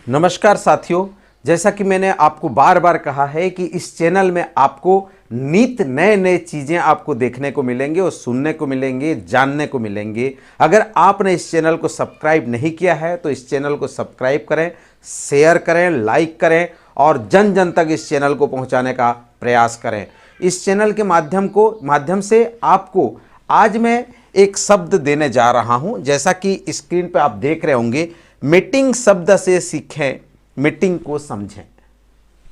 नमस्कार साथियों, जैसा कि मैंने आपको बार बार कहा है कि इस चैनल में आपको नित नए नए चीज़ें आपको देखने को मिलेंगे और सुनने को मिलेंगे, जानने को मिलेंगे। अगर आपने इस चैनल को सब्सक्राइब नहीं किया है तो इस चैनल को सब्सक्राइब करें, शेयर करें, लाइक करें और जन जन तक इस चैनल को पहुंचाने का प्रयास करें। इस चैनल के माध्यम से आपको आज मैं एक शब्द देने जा रहा हूं। जैसा कि स्क्रीन पर आप देख रहे होंगे, मीटिंग शब्द से सीखें, मीटिंग को समझें।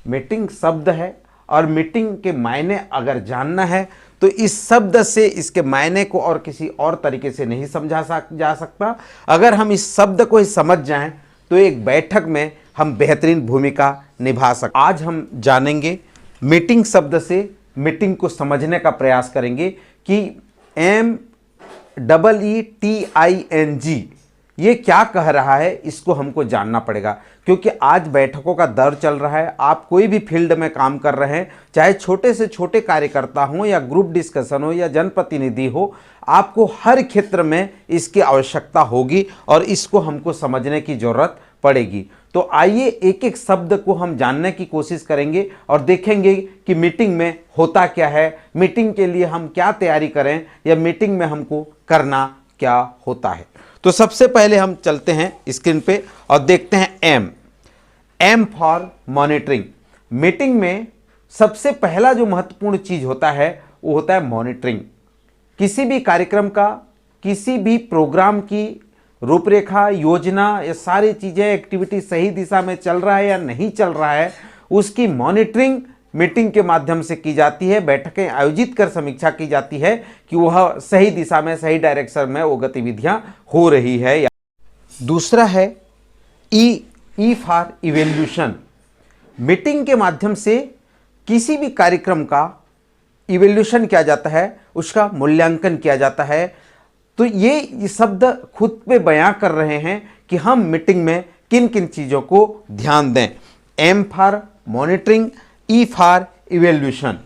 मीटिंग शब्द है और मीटिंग के मायने अगर जानना है तो इस शब्द से इसके मायने को और किसी और तरीके से नहीं समझा जा सकता। अगर हम इस शब्द को ही समझ जाएं तो एक बैठक में हम बेहतरीन भूमिका निभा सकते। आज हम जानेंगे मीटिंग शब्द से मीटिंग को समझने का प्रयास करेंगे कि MEETING ये क्या कह रहा है, इसको हमको जानना पड़ेगा। क्योंकि आज बैठकों का दौर चल रहा है। आप कोई भी फील्ड में काम कर रहे हैं, चाहे छोटे से छोटे कार्यकर्ता हो या ग्रुप डिस्कशन हो या जनप्रतिनिधि हो, आपको हर क्षेत्र में इसकी आवश्यकता होगी और इसको हमको समझने की जरूरत पड़ेगी। तो आइए एक एक शब्द को हम जानने की कोशिश करेंगे और देखेंगे कि मीटिंग में होता क्या है, मीटिंग के लिए हम क्या तैयारी करें या मीटिंग में हमको करना क्या होता है। तो सबसे पहले हम चलते हैं स्क्रीन पे और देखते हैं एम फॉर मॉनिटरिंग। मीटिंग में सबसे पहला जो महत्वपूर्ण चीज होता है वो होता है मॉनिटरिंग। किसी भी कार्यक्रम का, किसी भी प्रोग्राम की रूपरेखा, योजना, ये सारी चीजें, एक्टिविटी सही दिशा में चल रहा है या नहीं चल रहा है, उसकी मॉनिटरिंग मीटिंग के माध्यम से की जाती है। बैठकें आयोजित कर समीक्षा की जाती है कि वह सही दिशा में, सही डायरेक्शन में वो गतिविधियां हो रही है। दूसरा है ई फॉर इवैल्यूएशन। मीटिंग के माध्यम से किसी भी कार्यक्रम का इवैल्यूएशन किया जाता है, उसका मूल्यांकन किया जाता है। तो ये शब्द खुद पे बयां कर रहे हैं कि हम मीटिंग में किन किन चीजों को ध्यान दें। M for monitoring, E for evaluation,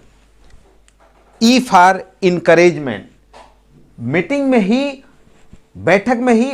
E for encouragement. Meeting में ही, बैठक में ही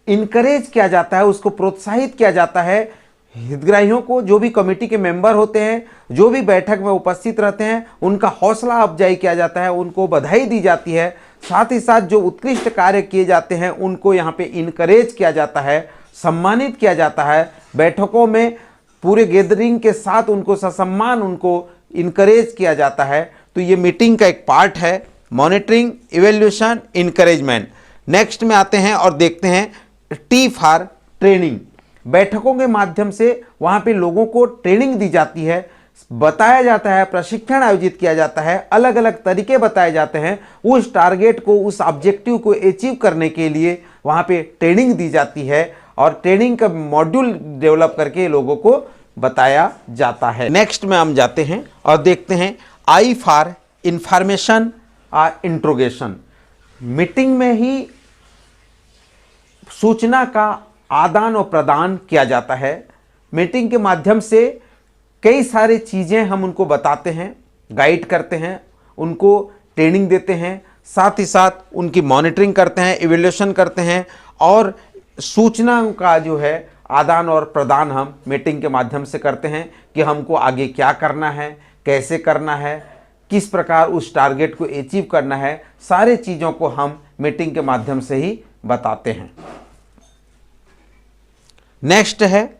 इनकरेज किया जाता है, उसको प्रोत्साहित किया जाता है। हितग्राहियों को, जो भी कमेटी के मेंबर होते हैं, जो भी बैठक में उपस्थित रहते हैं, उनका हौसला अफजाई किया जाता है, उनको बधाई दी जाती है। साथ ही साथ जो उत्कृष्ट कार्य किए जाते हैं उनको यहाँ पे इनकरेज किया जाता है, सम्मानित किया जाता है। बैठकों में पूरे गैदरिंग के साथ उनको ससम्मान, उनको इनकरेज किया जाता है। तो ये मीटिंग का एक पार्ट है, मॉनिटरिंग, इवैल्यूएशन, इनकरेजमेंट। नेक्स्ट में आते हैं और देखते हैं टी फॉर ट्रेनिंग। बैठकों के माध्यम से वहाँ पे लोगों को ट्रेनिंग दी जाती है, बताया जाता है, प्रशिक्षण आयोजित किया जाता है, अलग अलग तरीके बताए जाते हैं। उस टारगेट को, उस ऑब्जेक्टिव को अचीव करने के लिए वहाँ पे ट्रेनिंग दी जाती है और ट्रेनिंग का मॉड्यूल डेवलप करके लोगों को बताया जाता है। नेक्स्ट में हम जाते हैं और देखते हैं आई फॉर इंफॉर्मेशन और इंट्रोगेशन। मीटिंग में ही सूचना का आदान और प्रदान किया जाता है। मीटिंग के माध्यम से कई सारी चीज़ें हम उनको बताते हैं, गाइड करते हैं, उनको ट्रेनिंग देते हैं, साथ ही साथ उनकी मॉनिटरिंग करते हैं, इवैल्यूएशन करते हैं और सूचना का जो है आदान और प्रदान हम मीटिंग के माध्यम से करते हैं कि हमको आगे क्या करना है, कैसे करना है, किस प्रकार उस टारगेट को अचीव करना है। सारे चीज़ों को हम मीटिंग के माध्यम से ही बताते हैं। नेक्स्ट है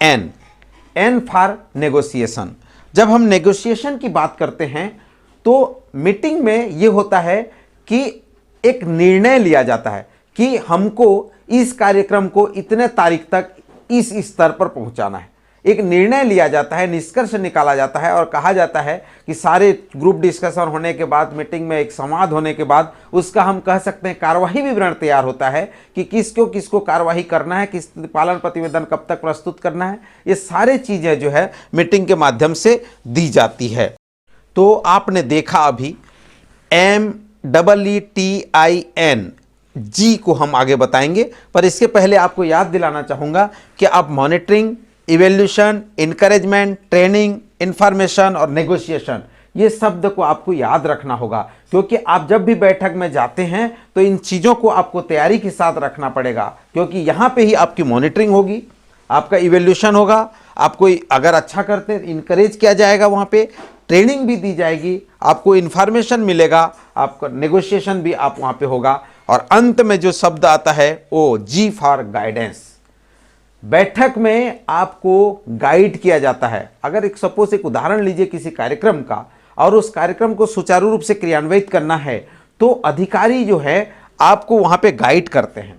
एन फॉर नेगोशिएशन। जब हम नेगोशिएशन की बात करते हैं तो मीटिंग में ये होता है कि एक निर्णय लिया जाता है कि हमको इस कार्यक्रम को इतने तारीख तक इस स्तर पर पहुंचाना है। एक निर्णय लिया जाता है, निष्कर्ष निकाला जाता है और कहा जाता है कि सारे ग्रुप डिस्कशन होने के बाद, मीटिंग में एक संवाद होने के बाद उसका हम कह सकते हैं कार्यवाही विवरण तैयार होता है कि किसको कार्यवाही करना है, किस पालन प्रतिवेदन कब तक प्रस्तुत करना है। ये सारे चीज़ें जो है मीटिंग के माध्यम से दी जाती है। तो आपने देखा अभी MEETING को हम आगे बताएंगे, पर इसके पहले आपको याद दिलाना चाहूँगा कि आप monitoring, evaluation, encouragement, training, information और नेगोशिएशन, ये शब्द को आपको याद रखना होगा। क्योंकि आप जब भी बैठक में जाते हैं तो इन चीज़ों को आपको तैयारी के साथ रखना पड़ेगा, क्योंकि यहाँ पे ही आपकी मॉनिटरिंग होगी, आपका इवैल्यूएशन होगा, आपको अगर अच्छा करते हैं इनकरेज किया जाएगा, वहाँ पे ट्रेनिंग भी दी जाएगी, आपको इन्फॉर्मेशन मिलेगा, आपका नेगोशिएशन भी आप वहाँ पे होगा, और अंत में जो शब्द आता है वो जी फॉर गाइडेंस। बैठक में आपको गाइड किया जाता है। अगर एक सपोज एक उदाहरण लीजिए किसी कार्यक्रम का, और उस कार्यक्रम को सुचारू रूप से क्रियान्वित करना है, तो अधिकारी जो है आपको वहाँ पे गाइड करते हैं,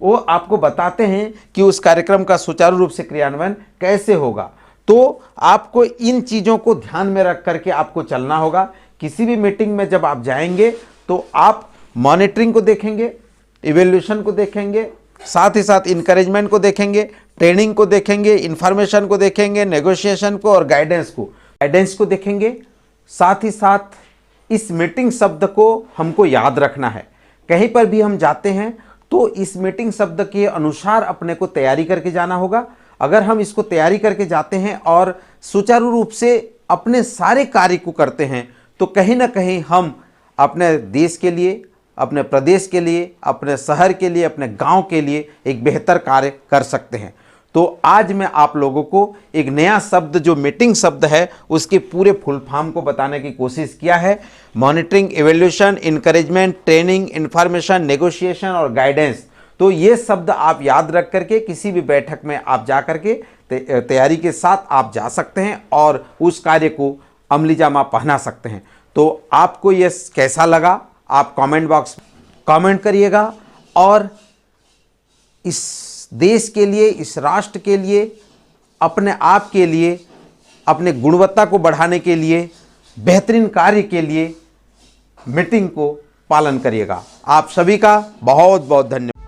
वो आपको बताते हैं कि उस कार्यक्रम का सुचारू रूप से क्रियान्वयन कैसे होगा। तो आपको इन चीज़ों को ध्यान में रख करके आपको चलना होगा। किसी भी मीटिंग में जब आप जाएंगे तो आप मॉनिटरिंग को देखेंगे, इवैल्यूएशन को देखेंगे, साथ ही साथ इनकरेजमेंट को देखेंगे, ट्रेनिंग को देखेंगे, इंफॉर्मेशन को देखेंगे, नेगोशिएशन को और गाइडेंस को देखेंगे। साथ ही साथ इस मीटिंग शब्द को हमको याद रखना है। कहीं पर भी हम जाते हैं तो इस मीटिंग शब्द के अनुसार अपने को तैयारी करके जाना होगा। अगर हम इसको तैयारी करके जाते हैं और सुचारू रूप से अपने सारे कार्य को करते हैं, तो कहीं ना कहीं हम अपने देश के लिए, अपने प्रदेश के लिए, अपने शहर के लिए, अपने गांव के लिए एक बेहतर कार्य कर सकते हैं। तो आज मैं आप लोगों को एक नया शब्द जो मीटिंग शब्द है उसके पूरे फुल फॉर्म को बताने की कोशिश किया है। Monitoring, evaluation, encouragement, training, information, negotiation और गाइडेंस। तो ये शब्द आप याद रख करके किसी भी बैठक में आप जा करके तैयारी के साथ आप जा सकते हैं और उस कार्य को अमली जामा पहना सकते हैं। तो आपको ये कैसा लगा आप कमेंट बॉक्स कमेंट करिएगा, और इस देश के लिए, इस राष्ट्र के लिए, अपने आप के लिए, अपने गुणवत्ता को बढ़ाने के लिए, बेहतरीन कार्य के लिए मीटिंग को पालन करिएगा। आप सभी का बहुत बहुत धन्यवाद।